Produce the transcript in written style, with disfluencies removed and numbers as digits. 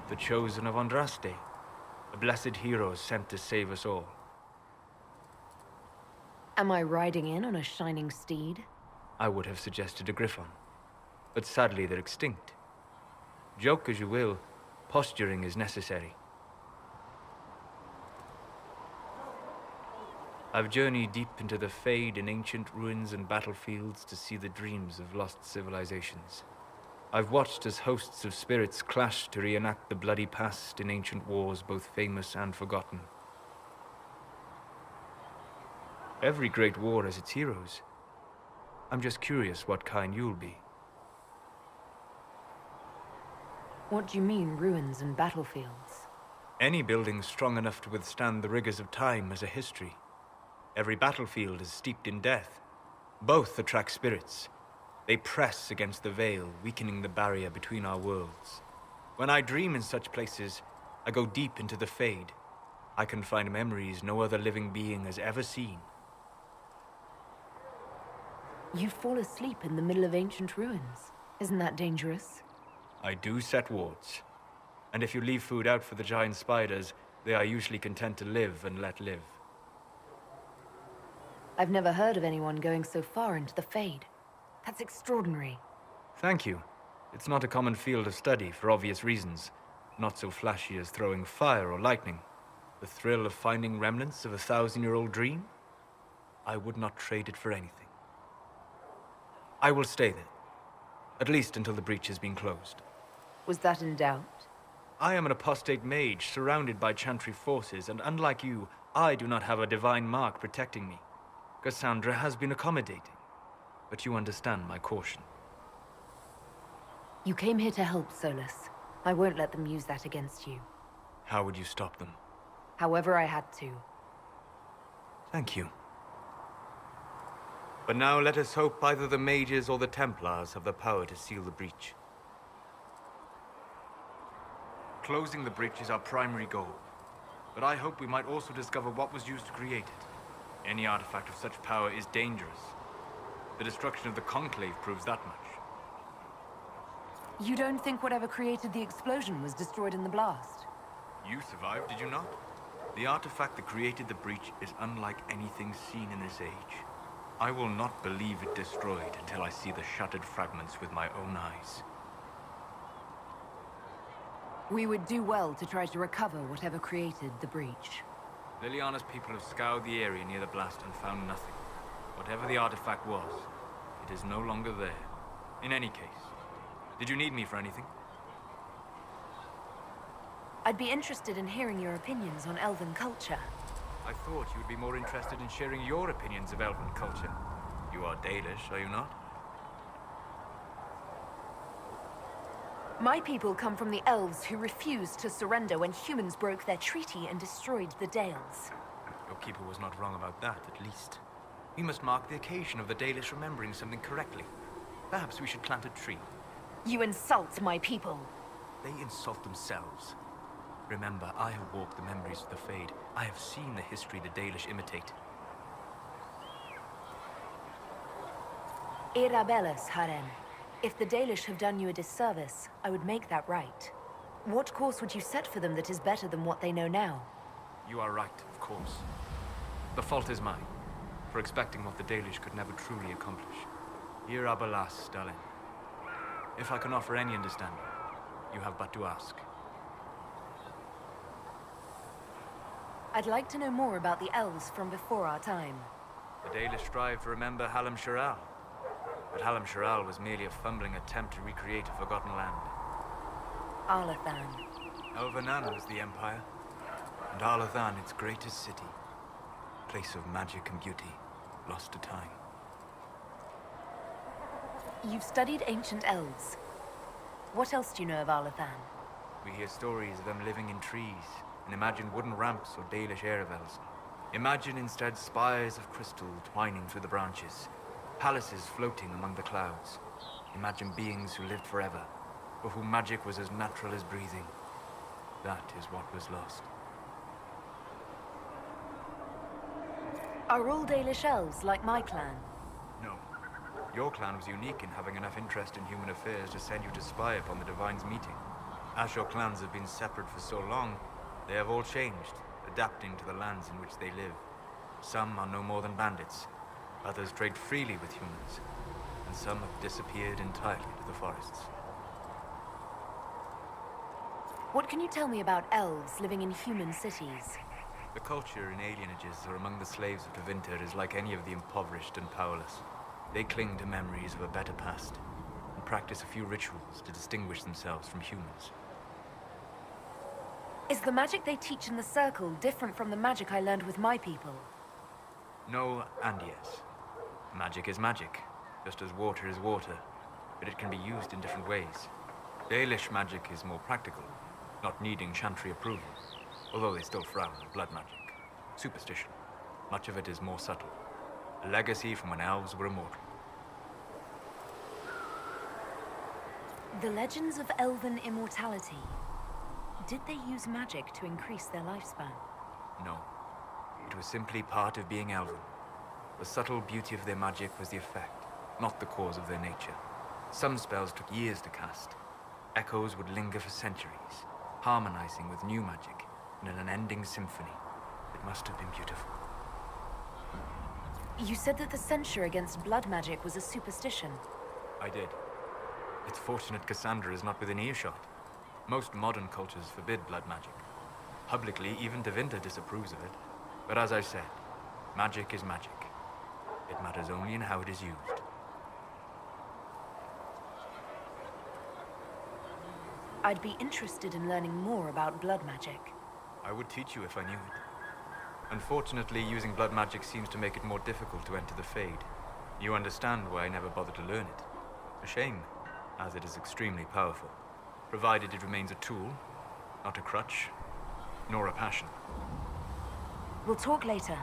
the chosen of Andraste, a blessed hero sent to save us all. Am I riding in on a shining steed? I would have suggested a griffon, but sadly they're extinct. Joke as you will, posturing is necessary. I've journeyed deep into the Fade in ancient ruins and battlefields to see the dreams of lost civilizations. I've watched as hosts of spirits clash to reenact the bloody past in ancient wars both famous and forgotten. Every great war has its heroes. I'm just curious what kind you'll be. What do you mean, ruins and battlefields? Any building strong enough to withstand the rigors of time has a history. Every battlefield is steeped in death. Both attract spirits. They press against the veil, weakening the barrier between our worlds. When I dream in such places, I go deep into the Fade. I can find memories no other living being has ever seen. You fall asleep in the middle of ancient ruins. Isn't that dangerous? I do set wards. And if you leave food out for the giant spiders, they are usually content to live and let live. I've never heard of anyone going so far into the Fade. That's extraordinary. Thank you. It's not a common field of study for obvious reasons. Not so flashy as throwing fire or lightning. The thrill of finding remnants of a 1,000-year-old dream? I would not trade it for anything. I will stay there. At least until the breach has been closed. Was that in doubt? I am an apostate mage surrounded by chantry forces, and unlike you, I do not have a divine mark protecting me. Cassandra has been accommodating, but you understand my caution. You came here to help, Solas. I won't let them use that against you. How would you stop them? However I had to. Thank you. But now let us hope either the mages or the Templars have the power to seal the breach. Closing the breach is our primary goal, but I hope we might also discover what was used to create it. Any artifact of such power is dangerous. The destruction of the Conclave proves that much. You don't think whatever created the explosion was destroyed in the blast? You survived, did you not? The artifact that created the breach is unlike anything seen in this age. I will not believe it destroyed until I see the shattered fragments with my own eyes. We would do well to try to recover whatever created the breach. Liliana's people have scoured the area near the blast and found nothing. Whatever the artifact was, it is no longer there. In any case, did you need me for anything? I'd be interested in hearing your opinions on elven culture. I thought you would be more interested in sharing your opinions of elven culture. You are Dalish, are you not? My people come from the elves who refused to surrender when humans broke their treaty and destroyed the Dales. Your keeper was not wrong about that, at least. We must mark the occasion of the Dalish remembering something correctly. Perhaps we should plant a tree. You insult my people. They insult themselves. Remember, I have walked the memories of the Fade. I have seen the history the Dalish imitate. Irabellis, Harem. If the Dalish have done you a disservice, I would make that right. What course would you set for them that is better than what they know now? You are right, of course. The fault is mine, for expecting what the Dalish could never truly accomplish. Irabellis, darling. If I can offer any understanding, you have but to ask. I'd like to know more about the elves from before our time. The Dalish strive to remember Hallam Shiral. But Hallam Shiral was merely a fumbling attempt to recreate a forgotten land. Arlathan. Elvanan was the empire, and Arlathan its greatest city. Place of magic and beauty, lost to time. You've studied ancient elves. What else do you know of Arlathan? We hear stories of them living in trees, and imagine wooden ramps or Dalish Erebels. Imagine instead spires of crystal twining through the branches, palaces floating among the clouds. Imagine beings who lived forever, for whom magic was as natural as breathing. That is what was lost. Are all Dalish elves like my clan? No. Your clan was unique in having enough interest in human affairs to send you to spy upon the Divine's meeting. As your clans have been separate for so long, they have all changed, adapting to the lands in which they live. Some are no more than bandits, others trade freely with humans, and some have disappeared entirely to the forests. What can you tell me about elves living in human cities? The culture in alienages or among the slaves of Tevinter is like any of the impoverished and powerless. They cling to memories of a better past, and practice a few rituals to distinguish themselves from humans. Is the magic they teach in the Circle different from the magic I learned with my people? No and yes. Magic is magic, just as water is water, but it can be used in different ways. Dalish magic is more practical, not needing chantry approval, although they still frown on blood magic. Superstition. Much of it is more subtle. A legacy from when elves were immortal. The legends of elven immortality. Did they use magic to increase their lifespan? No. It was simply part of being elven. The subtle beauty of their magic was the effect, not the cause of their nature. Some spells took years to cast. Echoes would linger for centuries, harmonizing with new magic in an unending symphony. It must have been beautiful. You said that the censure against blood magic was a superstition. I did. It's fortunate Cassandra is not within earshot. Most modern cultures forbid blood magic. Publicly, even Tevinter disapproves of it. But as I said, magic is magic. It matters only in how it is used. I'd be interested in learning more about blood magic. I would teach you if I knew it. Unfortunately, using blood magic seems to make it more difficult to enter the Fade. You understand why I never bothered to learn it. A shame, as it is extremely powerful, provided it remains a tool, not a crutch, nor a passion. We'll talk later.